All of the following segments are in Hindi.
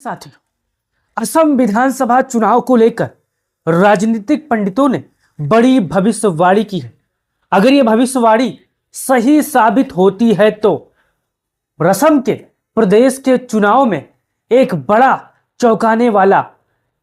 साथियों, असम विधानसभा चुनाव को लेकर राजनीतिक पंडितों ने बड़ी भविष्यवाणी की है। अगर यह भविष्यवाणी सही साबित होती है तो असम के प्रदेश के चुनाव में एक बड़ा चौंकाने वाला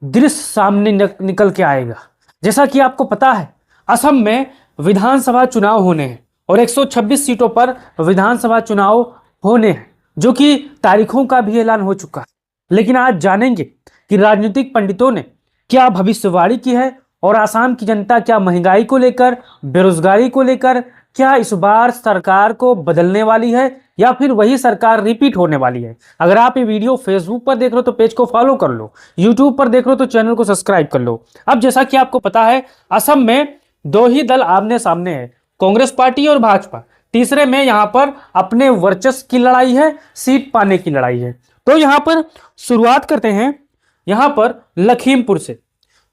दृश्य सामने निकल के आएगा। जैसा कि आपको पता है, असम में विधानसभा चुनाव होने हैं और 126 सीटों पर विधानसभा चुनाव होने हैं, जो कि तारीखों का भी ऐलान हो चुका है। लेकिन आज जानेंगे कि राजनीतिक पंडितों ने क्या भविष्यवाणी की है और आसाम की जनता क्या महंगाई को लेकर, बेरोजगारी को लेकर, क्या इस बार सरकार को बदलने वाली है या फिर वही सरकार रिपीट होने वाली है। अगर आप ये वीडियो फेसबुक पर देख रहे हो तो पेज को फॉलो कर लो, यूट्यूब पर देख रहे हो तो चैनल को सब्सक्राइब कर लो। अब जैसा कि आपको पता है, असम में दो ही दल आमने सामने है, कांग्रेस पार्टी और भाजपा। तीसरे में यहां पर अपने वर्चस्व की लड़ाई है, सीट पाने की लड़ाई है। तो यहां पर शुरुआत करते हैं। यहां पर लखीमपुर से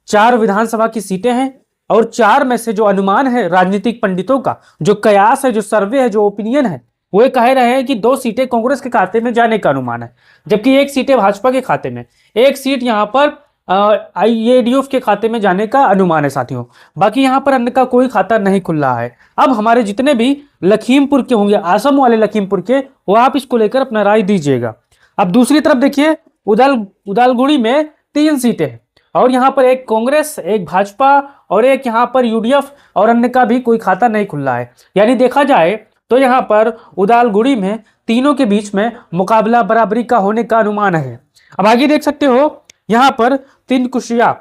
4 विधानसभा की सीटें हैं और 4 में से जो अनुमान है राजनीतिक पंडितों का, जो कयास है, जो सर्वे है, जो ओपिनियन है, वो ये कह रहे हैं कि 2 सीटें कांग्रेस के खाते में जाने का अनुमान है, जबकि 1 सीटें भाजपा के खाते में, 1 सीट यहां पर आईएडीएफ के खाते में जाने का अनुमान है साथियों। बाकी यहां पर अन्य का कोई खाता नहीं खुल रहा है। अब हमारे जितने भी लखीमपुर के होंगे, असम वाले लखीमपुर के, वो आप इसको लेकर अपना राय दीजिएगा। अब दूसरी तरफ देखिए, उदालगुड़ी में 3 सीटें हैं और यहां पर एक कांग्रेस, एक भाजपा और एक यहां पर यूडीएफ और अन्य का भी कोई खाता नहीं खुल रहा है। यानी देखा जाए तो यहां पर उदालगुड़ी में तीनों के बीच में मुकाबला बराबरी का होने का अनुमान है। अब आगे देख सकते हो, यहां पर तिनकुशिया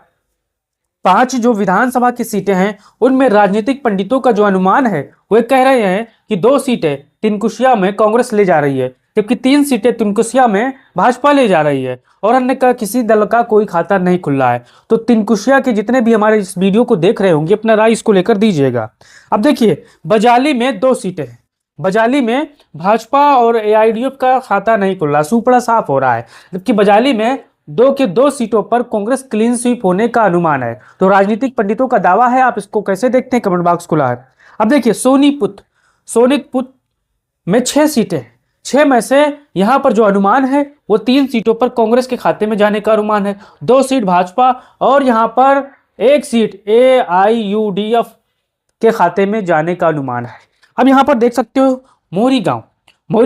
5 जो विधानसभा की सीटें हैं, उनमें राजनीतिक पंडितों का जो अनुमान है वो कह रहे हैं कि 2 सीटें तिनकुशिया में कांग्रेस ले जा रही है, जबकि 3 सीटें तिनकुशिया में भाजपा ले जा रही है और अन्य का किसी दल का कोई खाता नहीं खुल रहा है। तो तिनकुशिया के जितने भी हमारे इस वीडियो को देख रहे होंगे, अपना राय इसको लेकर दीजिएगा। अब देखिए, बजाली में 2 सीटें हैं। बजाली में भाजपा और एआईडीएफ का खाता नहीं खुल रहा, सुपड़ा साफ हो रहा है, जबकि बजाली में 2 के 2 सीटों पर कांग्रेस क्लीन स्वीप होने का अनुमान है। तो राजनीतिक पंडितों का दावा है, आप इसको कैसे देखते हैं, कमेंट बॉक्स खुला है। अब देखिए, सोनीतपुर में 6 सीटें हैं। 6 में से यहां पर जो अनुमान है वो 3 सीटों पर कांग्रेस के खाते में जाने का अनुमान है, 2 सीट भाजपा और यहां पर 1 सीट एआईयूडीएफ के खाते में जाने का अनुमान है। अब यहां पर देख सकते हो, मोरी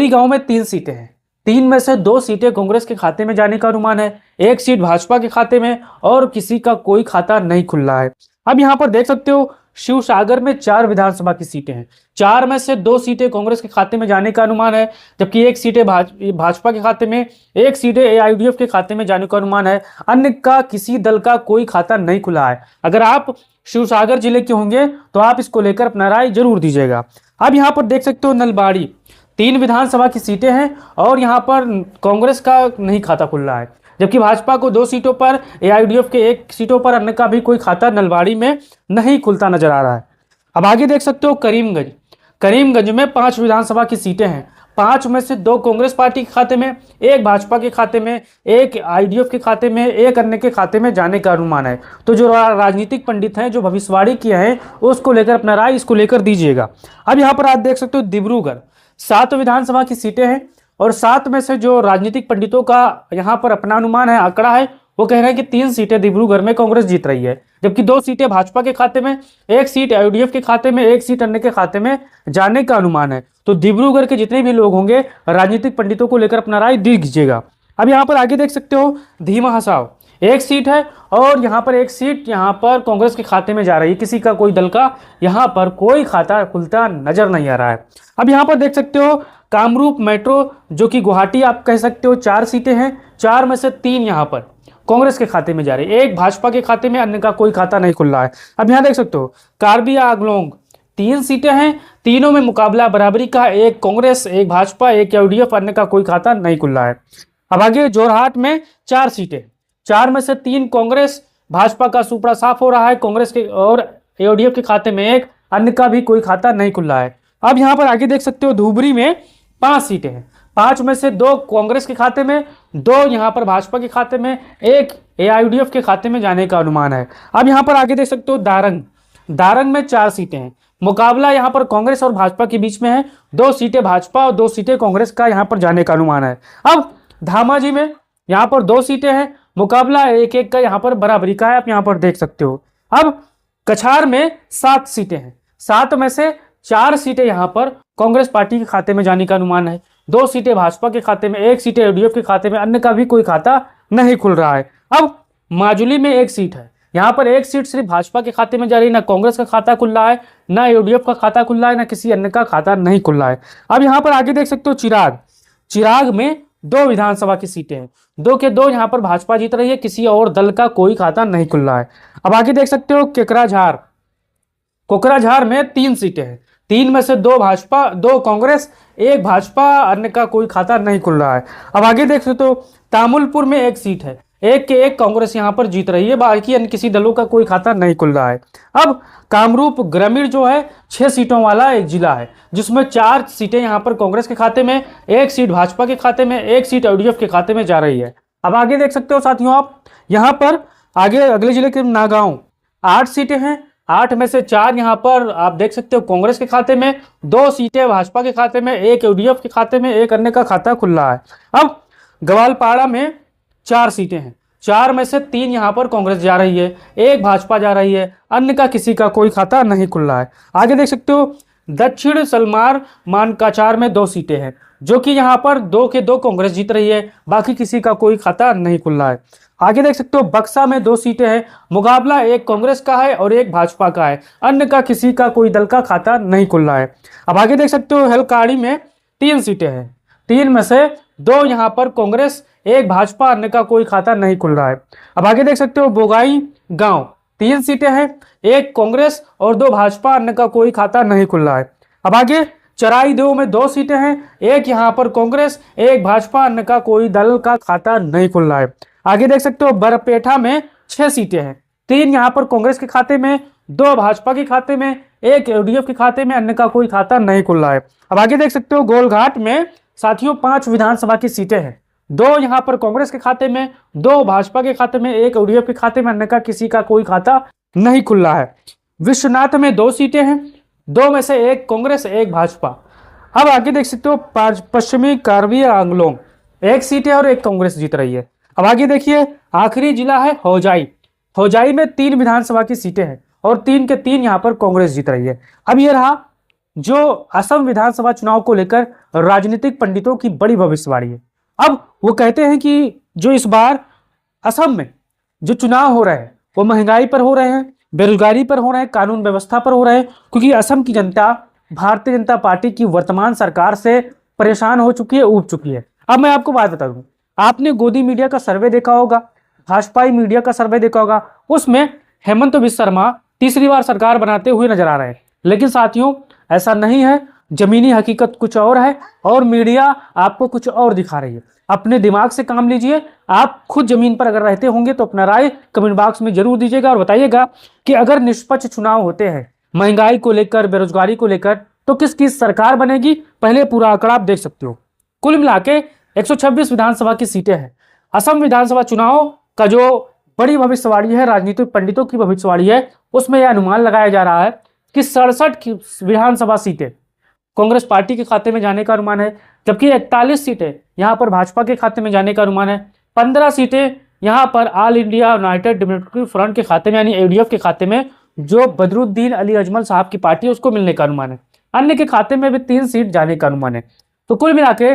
गांव में 3 सीटें हैं। 3 में से 2 सीटें कांग्रेस के खाते में जाने का अनुमान है, 1 सीट भाजपा के खाते में और किसी का कोई खाता नहीं खुल रहा है। अब यहां पर देख सकते हो, शिवसागर में 4 विधानसभा की सीटें हैं। 4 में से 2 सीटें कांग्रेस के खाते में जाने का अनुमान है, जबकि 1 सीटें भाजपा के खाते में, 1 सीटें एआईडीएफ के खाते में जाने का अनुमान है। अन्य का किसी दल का कोई खाता नहीं खुला है। अगर आप शिवसागर जिले के होंगे तो आप इसको लेकर अपना राय जरूर दीजिएगा। अब यहाँ पर देख सकते हो, नलबाड़ी 3 विधानसभा की सीटें हैं और यहाँ पर कांग्रेस का नहीं खाता खुल रहा है, जबकि भाजपा को 2 सीटों पर, एआईडीएफ के 1 सीटों पर अन्य का भी कोई खाता नलबाड़ी में नहीं खुलता नजर आ रहा है। अब आगे देख सकते हो, करीमगंज में 5 विधानसभा की सीटें हैं। 5 में से 2 कांग्रेस पार्टी के खाते में, 1 भाजपा के खाते में, 1 आईडीएफ के खाते में, 1 अन्य के खाते में जाने का अनुमान है। तो जो राजनीतिक पंडित हैं, जो भविष्यवाणी किए हैं, उसको लेकर अपना राय इसको लेकर दीजिएगा। अब यहाँ पर आप देख सकते हो, डिब्रूगढ़ 7 विधानसभा की सीटें हैं और 7 में से जो राजनीतिक पंडितों का यहाँ पर अपना अनुमान है, आंकड़ा है, वो कह रहे हैं कि 3 सीटें डिब्रूगढ़ में कांग्रेस जीत रही है, जबकि 2 सीटें भाजपा के खाते में, 1 सीट आईडीएफ के खाते में, 1 सीट अन्य के खाते में जाने का अनुमान है। तो डिब्रूगढ़ के जितने भी लोग होंगे, राजनीतिक पंडितों को लेकर अपना राय दीजिएगा। अब यहाँ पर आगे देख सकते हो, धीमा हसाव 1 सीट है और यहाँ पर 1 सीट यहाँ पर कांग्रेस के खाते में जा रही है। किसी का कोई दल का यहाँ पर कोई खाता खुलता नजर नहीं आ रहा है। अब यहाँ पर देख सकते हो, कामरूप मेट्रो, जो कि गुवाहाटी आप कह सकते हो, 4 सीटें हैं। 4 में से 3 यहाँ पर कांग्रेस के खाते में जा रही है, 1 भाजपा के खाते में, अन्य का कोई खाता नहीं खुल रहा है। अब यहाँ देख सकते हो, कार्बी आंगलोंग 3 सीटें हैं। तीनों में मुकाबला बराबरी का, 1 कांग्रेस, 1 भाजपा, 1 यूडीएफ, अन्य का कोई खाता नहीं खुल रहा है। अब आगे जोरहाट में 4 सीटें, 4 में से 3 कांग्रेस, भाजपा का सुपड़ा साफ हो रहा है, कांग्रेस के और यूडीएफ के खाते में 1, अन्य का भी कोई खाता नहीं खुल रहा है। अब यहाँ पर आगे देख सकते हो, धुबरी में 5 सीटें हैं। 5 में से 2 कांग्रेस के खाते में, 2 यहाँ पर भाजपा के खाते में, 1 एआईडीएफ के खाते में जाने का अनुमान है। अब यहाँ पर आगे देख सकते हो, दारंग में 4 सीटें हैं। मुकाबला यहाँ पर कांग्रेस और भाजपा के बीच में है, 2 सीटें भाजपा और 2 सीटें कांग्रेस का यहाँ पर जाने का अनुमान है। अब धामाजी में यहाँ पर 2 सीटें हैं, मुकाबला एक एक का यहाँ पर बराबरी का है, आप यहाँ पर देख सकते हो। अब कछार में 7 सीटें हैं, 7 में से 4 सीटें यहाँ पर कांग्रेस पार्टी के खाते में जाने का अनुमान है, 2 सीटें भाजपा के खाते में, 1 सीटें यूडीएफ के खाते में, अन्य का भी कोई खाता नहीं खुल रहा है। अब माजुली में 1 सीट है, यहाँ पर 1 सीट सिर्फ भाजपा के खाते में जा रही है, ना कांग्रेस का खाता खुल रहा है, ना यूडीएफ का खाता खुल रहा है, ना किसी अन्य का खाता नहीं खुल रहा है। अब यहाँ पर आगे देख सकते हो चिराग में 2 विधानसभा की सीटें हैं, 2 के 2 यहाँ पर भाजपा जीत रही है, किसी और दल का कोई खाता नहीं खुल रहा है। अब आगे देख सकते हो कोकराझार में 3 सीटें हैं, 3 में से 2 भाजपा, 2 कांग्रेस, 1 भाजपा, अन्य का कोई खाता नहीं खुल रहा है। अब आगे देख सकते हो तामुलपुर में 1 सीट है, 1 के 1 कांग्रेस यहाँ पर जीत रही है, बाकी अन्य किसी दलों का कोई खाता नहीं खुल रहा है। अब कामरूप ग्रामीण जो है 6 सीटों वाला एक जिला है, जिसमें 4 सीटें यहाँ पर कांग्रेस के खाते में, 1 सीट भाजपा के खाते में, 1 सीट यूडीएफ के खाते में जा रही है। अब आगे देख सकते हो साथियों आप, यहाँ पर आगे अगले जिले के नागांव 8 सीटें हैं, 8 में से 4 यहाँ पर आप देख सकते हो कांग्रेस के खाते में, 2 सीटें भाजपा के खाते में, 1 यूडीएफ के खाते में, 1 अन्य का खाता खुल रहा है। अब ग्वालपाड़ा में 4 सीटें हैं, 4 में से 3 यहाँ पर कांग्रेस जा रही है, 1 भाजपा जा रही है, अन्य का किसी का कोई खाता नहीं खुल रहा है। आगे देख सकते हो दक्षिण सलमार मानकाचार में 2 सीटें हैं, जो कि यहाँ पर 2 के 2 कांग्रेस जीत रही है, बाकी किसी का कोई खाता नहीं खुल रहा है। आगे देख सकते हो बक्सा में 2 सीटें हैं, मुकाबला 1 कांग्रेस का है और 1 भाजपा का है, अन्य का किसी का कोई दल का खाता नहीं खुल रहा है। अब आगे देख सकते हो हेलकाड़ी में 3 सीटें हैं, 3 में से 2 यहाँ पर कांग्रेस, 1 भाजपा, अन्य का कोई खाता नहीं खुल रहा है। अब आगे देख सकते हो बोगाई गांव 3 सीटें हैं, 1 कांग्रेस और 2 भाजपा, अन्य का कोई खाता नहीं खुल रहा है। अब आगे चराईदेव में 2 सीटें हैं, 1 यहाँ पर कांग्रेस, 1 भाजपा, अन्य का कोई दल का खाता नहीं खुल रहा है। आगे देख सकते हो बरपेठा में 6 सीटें हैं, 3 यहाँ पर कांग्रेस के खाते में, 2 भाजपा के खाते में, 1 यूडीएफ के खाते में, अन्य का कोई खाता नहीं खुल रहा है। अब आगे देख सकते हो गोलघाट में साथियों 5 विधानसभा की सीटें हैं, 2 यहाँ पर कांग्रेस के खाते में, 2 भाजपा के खाते में, 1 यूडीएफ के खाते में, अन्य का किसी का कोई खाता नहीं खुल रहा है। विश्वनाथ में 2 सीटें हैं, 2 में से 1 कांग्रेस, 1 भाजपा। अब आगे देख सकते हो पश्चिमी कार्बी आंगलोंग 1 सीट है और 1 कांग्रेस जीत रही है। अब आगे देखिए आखिरी जिला है हौजाई में 3 विधानसभा की सीटें हैं और 3 के 3 यहाँ पर कांग्रेस जीत रही है। अब यह रहा जो असम विधानसभा चुनाव को लेकर राजनीतिक पंडितों की बड़ी भविष्यवाणी है। अब वो कहते हैं कि जो इस बार असम में जो चुनाव हो रहे हैं वो महंगाई पर हो रहे हैं, बेरोजगारी पर हो रहे हैं, कानून व्यवस्था पर हो रहे हैं, क्योंकि असम की जनता भारतीय जनता पार्टी की वर्तमान सरकार से परेशान हो चुकी है, ऊब चुकी है। अब मैं आपको बात बता दूं, आपने गोदी मीडिया का सर्वे देखा होगा, भाजपाई मीडिया का सर्वे देखा होगा, उसमें हेमंत बिस्वा शर्मा तीसरी बार सरकार बनाते हुए नजर आ रहे हैं। लेकिन साथियों ऐसा नहीं है, जमीनी हकीकत कुछ और है और मीडिया आपको कुछ और दिखा रही है। अपने दिमाग से काम लीजिए, आप खुद जमीन पर अगर रहते होंगे तो अपना राय कमेंट बॉक्स में जरूर दीजिएगा और बताइएगा कि अगर निष्पक्ष चुनाव होते हैं महंगाई को लेकर, बेरोजगारी को लेकर, तो किसकी सरकार बनेगी। पहले पूरा आंकड़ा आप देख सकते हो। कुल मिला के 126 विधानसभा की सीटें हैं। असम विधानसभा चुनाव का जो बड़ी भविष्यवाणी है, राजनीतिक पंडितों की भविष्यवाणी है, उसमें यह अनुमान लगाया जा रहा है कि 67 विधानसभा सीटें कांग्रेस पार्टी के खाते में जाने का अनुमान है, जबकि 41 सीटें यहां पर भाजपा के खाते में जाने का अनुमान है, 15 सीटें यहां पर all India United democratic front के खाते में यानी यूडीएफ के खाते में जो बदरुद्दीन अली अजमल साहब की पार्टी है उसको मिलने का अनुमान है। अन्य के खाते में भी 3 सीट जाने का अनुमान है। तो कुल मिला के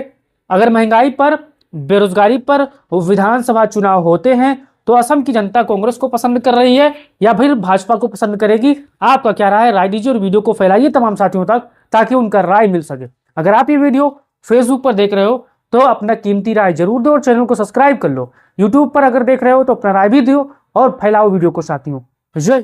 अगर महंगाई पर, बेरोजगारी पर विधानसभा चुनाव होते हैं तो असम की जनता कांग्रेस को पसंद कर रही है या फिर भाजपा को पसंद करेगी। आपका क्या राय है, राय दीजिए और वीडियो को फैलाइए तमाम साथियों तक ताकि उनका राय मिल सके। अगर आप ये वीडियो फेसबुक पर देख रहे हो तो अपना कीमती राय जरूर दो और चैनल को सब्सक्राइब कर लो। यूट्यूब पर अगर देख रहे हो तो अपना राय भी दो और फैलाओ वीडियो को साथियों। जय